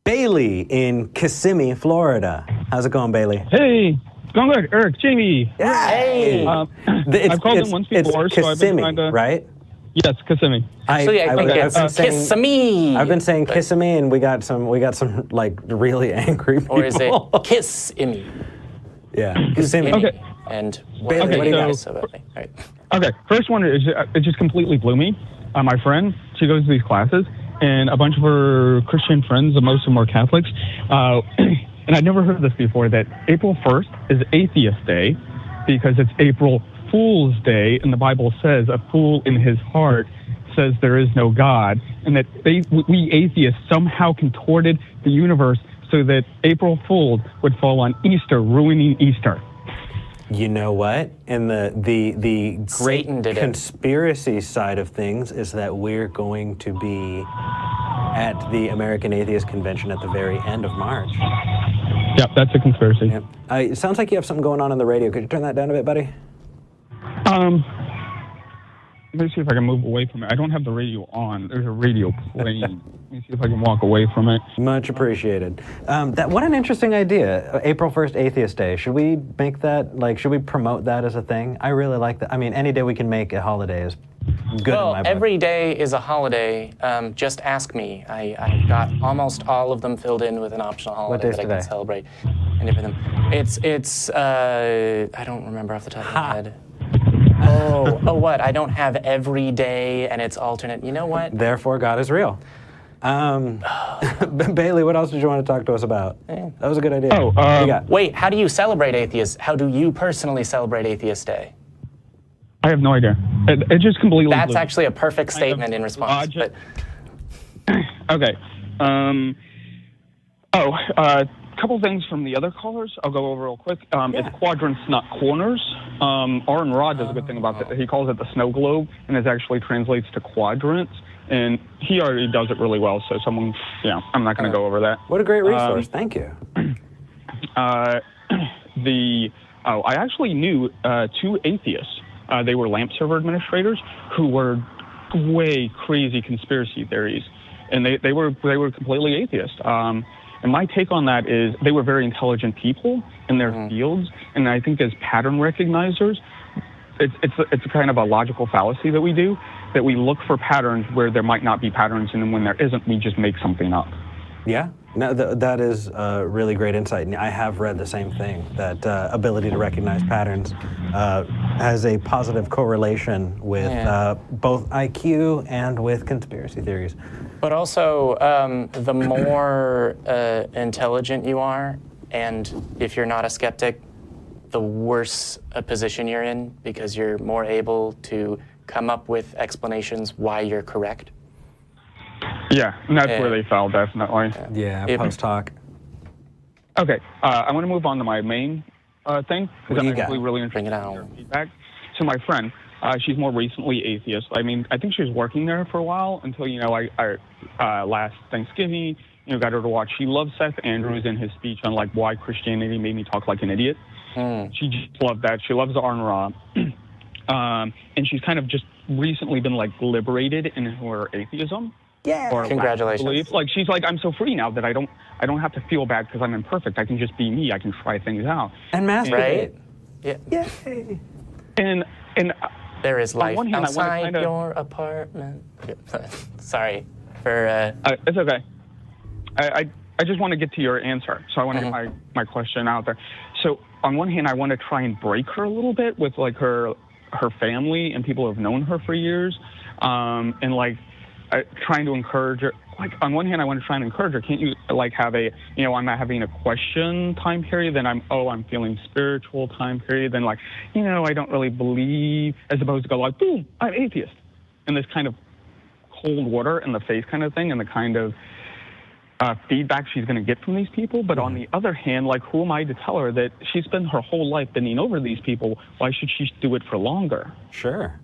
Bailey in Kissimmee, Florida. How's it going, Bailey? Hey, it's going good. Eric, Jamie. Yeah. Hey. I've called them once before, so I've been trying to... right? Yes, Kissimmee. Actually, I think it's Kissimmee. I've been saying Kissimmee, and we got some like really angry people. Or is it Kissimmee? Yeah, Kissimmee. Okay. And Bailey, what do you guys? Right. Okay, first one is it just completely blew me. My friend, she goes to these classes, and a bunch of her Christian friends, most of them are Catholics, and I'd never heard this before, that April 1st is Atheist Day because it's April Fool's Day, and the Bible says a fool in his heart says there is no God, and that we atheists somehow contorted the universe so that April Fool's would fall on Easter, ruining Easter. You know what? And the great conspiracy side of things is that we're going to be at the American Atheist Convention at the very end of March. Yep, that's a conspiracy. Yep. It sounds like you have something going on the radio. Could you turn that down a bit, buddy? Let me see if I can move away from it. I don't have the radio on. There's a radio playing. Let me see if I can walk away from it. Much appreciated. What an interesting idea. April 1st, Atheist Day. Should we make that, should we promote that as a thing? I really like that. I mean, any day we can make a holiday is good in my book. Every day is a holiday. Just ask me. I've got almost all of them filled in with an optional holiday that I can celebrate. And for them. It's I don't remember off the top of my head. What? I don't have every day and it's alternate. You know what? Therefore, God is real. Bailey, what else did you want to talk to us about? That was a good idea. Wait, how do you celebrate Atheist? How do you personally celebrate Atheist Day? I have no idea. It just completely... That's actually a perfect statement in response. Okay. A couple things from the other callers I'll go over real quick. It's Quadrants Not Corners. Aaron Rod does a good thing about that. He calls it the snow globe, and it actually translates to quadrants. And he already does it really well, so I'm not going to go over that. What a great resource. Thank you. I actually knew two atheists. They were lamp server administrators who were way crazy conspiracy theories, and they were completely atheist. And my take on that is they were very intelligent people in their fields, and I think as pattern recognizers, it's a kind of a logical fallacy that we do, that we look for patterns where there might not be patterns, and then when there isn't, we just make something up. Yeah, no, that is a really great insight, and I have read the same thing, that ability to recognize patterns has a positive correlation with both IQ and with conspiracy theories. But also, the more intelligent you are, and if you're not a skeptic, the worse a position you're in, because you're more able to come up with explanations why you're correct. Yeah, and that's where they fell, definitely. Yeah, post-talk. Okay, I want to move on to my main thing, because I'm actually really interested in your feedback. So my friend, she's more recently atheist. I mean, I think she was working there for a while until, I last Thanksgiving, got her to watch. She loves Seth Andrews and his speech on, why Christianity made me talk like an idiot. She just loved that. She loves Aaron Ra. And she's kind of just recently been, liberated in her atheism. Yeah. Congratulations. She's like, I'm so free now that I don't have to feel bad because I'm imperfect. I can just be me. I can try things out. And masturbate. Right? Yeah. Yay. And there is life outside your apartment. Sorry for... It's okay. I just want to get to your answer. So I want to get my question out there. So on one hand, I want to try and break her a little bit with her family and people who have known her for years. Trying to encourage her. On one hand, I want to try and encourage her. Can't you have I'm not having a question time period, then I'm feeling spiritual time period, then I don't really believe, as opposed to go boom, I'm atheist. And this kind of cold water in the face kind of thing, and the kind of feedback she's going to get from these people. But on the other hand, who am I to tell her that she's spent her whole life bending over these people? Why should she do it for longer? Sure.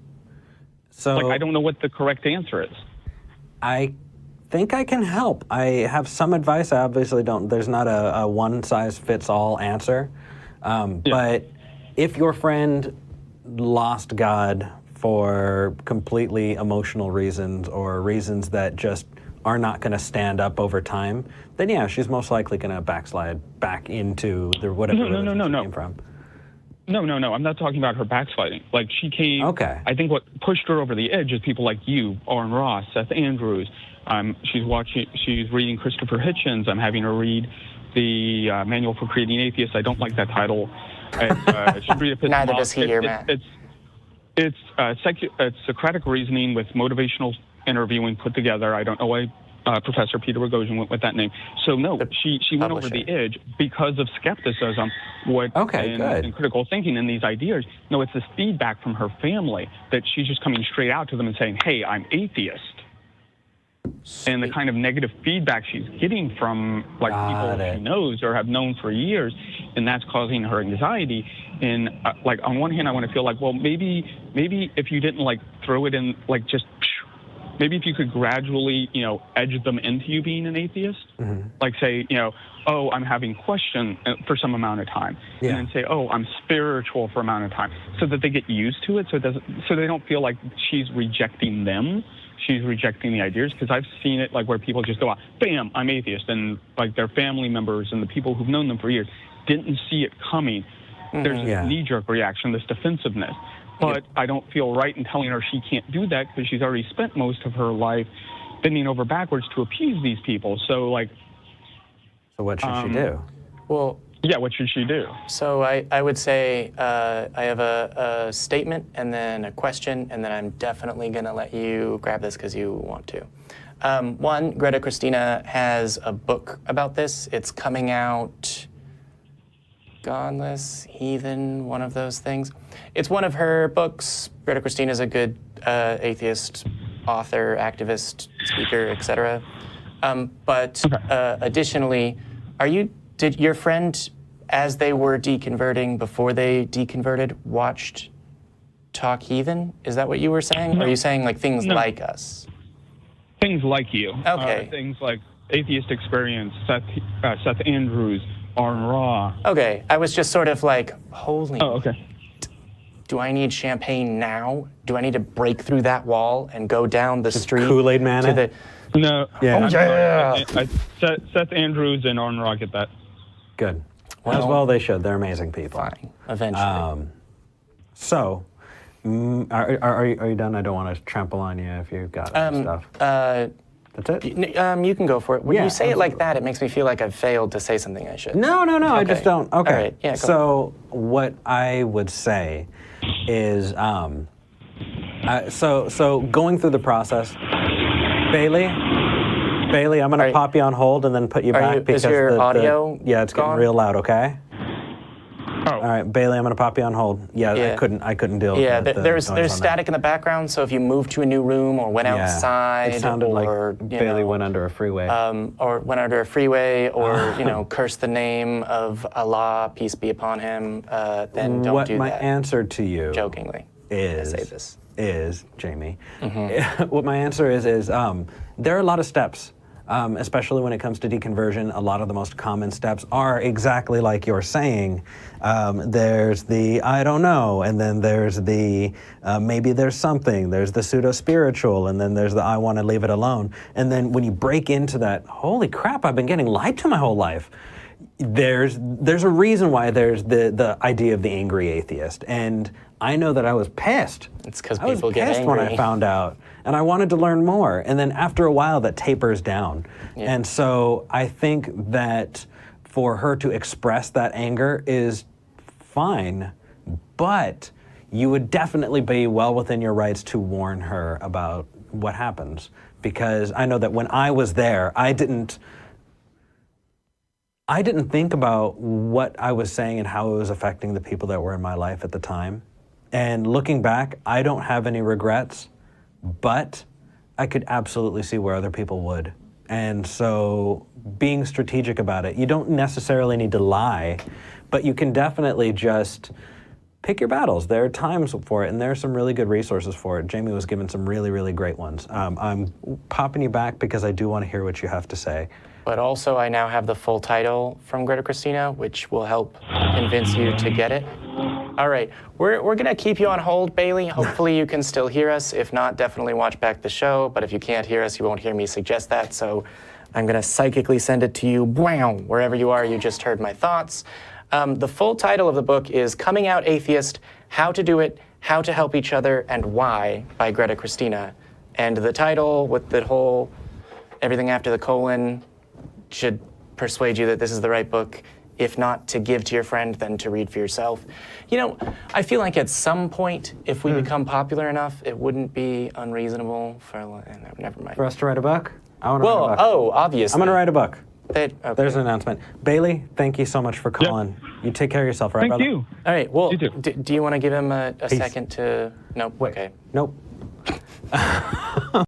So I don't know what the correct answer is. I think I can help. I have some advice. I obviously don't. There's not a one-size-fits-all answer. But if your friend lost God for completely emotional reasons or reasons that just are not going to stand up over time, then yeah, she's most likely going to backslide back into the whatever religion she came from. No. I'm not talking about her backsliding. Like, she came. Okay. I think what pushed her over the edge is people like you, Oren Ross, Seth Andrews. She's reading Christopher Hitchens. I'm having her read the Manual for Creating Atheists. I don't like that title. She'd read Neither does he, Matt. It's Socratic reasoning with motivational interviewing put together. I don't know why Professor Peter Boghossian went with that name. So no, she went over the edge because of skepticism and critical thinking in these ideas. No, it's this feedback from her family that she's just coming straight out to them and saying, hey, I'm atheist. And the kind of negative feedback she's getting from people she knows or have known for years, and that's causing her anxiety. And on one hand, I want to feel like, well, maybe if you didn't throw it in maybe if you could gradually, edge them into you being an atheist, say, oh, I'm having question for some amount of time, and then say, oh, I'm spiritual for amount of time, so that they get used to it, so they don't feel like she's rejecting them. She's rejecting the ideas, because I've seen it where people just go out, bam, I'm atheist, and their family members and the people who've known them for years didn't see it coming. There's this knee-jerk reaction, this defensive-ness. But I don't feel right in telling her she can't do that, because she's already spent most of her life bending over backwards to appease these people. So So what should she do? Well, yeah, what should she do? So I would say I have a statement and then a question, and then I'm definitely going to let you grab this because you want to. One, Greta Christina has a book about this. It's coming out, Godless, Heathen, one of those things. It's one of her books. Greta Christina is a good atheist author, activist, speaker, etc. But additionally, did your friend, as they were deconverting, before they deconverted, watched Talk Heathen? Is that what you were saying? No. Or are you saying things like us? Things like you. Okay. Things like Atheist Experience, Seth Andrews, Oren Ra. Okay, I was just sort of holy. Oh, okay. Do I need champagne now? Do I need to break through that wall and go down the street? Kool-Aid Man? No. Yeah. Seth Andrews and Oren Ra get that. Good. Well, As well they should. They're amazing people. Fine. Eventually. So, are you done? I don't want to trample on you if you've got stuff. That's it? You can go for it. When you say absolutely. it like that, it makes me feel like I've failed to say something I should. No, Okay. I just don't. Okay. All right. Yeah, go so what I would say is, so going through the process, Bailey, I'm going to pop you on hold and then put you back because is your audio it's getting gone? real loud. Okay. Oh. All right, Bailey, I'm going to pop you on hold. Yeah. I couldn't deal. Yeah, with there's noise on static in the background, so if you moved to a new room or went outside, it sounded or like Bailey went under a freeway. or went under a freeway, or cursed the name of Allah, peace be upon him, then don't do that. What my answer to you jokingly is, I say this. is Jamie. What my answer is there are a lot of steps. Especially when it comes to deconversion, a lot of the most common steps are exactly like you're saying. There's the I don't know, and then there's the maybe there's something, there's the pseudo-spiritual, and then there's the I want to leave it alone. And then when you break into that, holy crap, I've been getting lied to my whole life. There's a reason why there's the idea of the angry atheist. And I know that I was pissed. It's because people get angry. I was pissed when I found out, and I wanted to learn more. And then after a while, that tapers down. Yeah. And so I think that for her to express that anger is fine, but you would definitely be well within your rights to warn her about what happens. Because I know that when I was there, I didn't think about what I was saying and how it was affecting the people that were in my life at the time. And looking back, I don't have any regrets, but I could absolutely see where other people would. And so being strategic about it, you don't necessarily need to lie, but you can definitely just pick your battles. There are times for it, and there are some really good resources for it. Jamie was given some really, really great ones. I'm popping you back because I do want to hear what you have to say. But also, I now have the full title from Greta Christina, which will help convince you to get it. All right, we're gonna keep you on hold, Bailey. Hopefully you can still hear us. If not, definitely watch back the show. But if you can't hear us, you won't hear me suggest that. So I'm gonna psychically send it to you, wherever you are. You just heard my thoughts. The full title of the book is Coming Out Atheist: How to Do It, How to Help Each Other, and Why by Greta Christina. And the title with the whole everything after the colon should persuade you that this is the right book. If not to give to your friend, then to read for yourself. You know, I feel like at some point, if we become popular enough, it wouldn't be unreasonable for, never mind. For us to write a book? I want to write a book. Oh, obviously. I'm going to write a book. Okay. There's an announcement. Bailey, thank you so much for calling. Yep. You take care of yourself, right, brother? Thank you. All right, well, You too. do you want to give him a second to, nope, Wait. okay. Nope.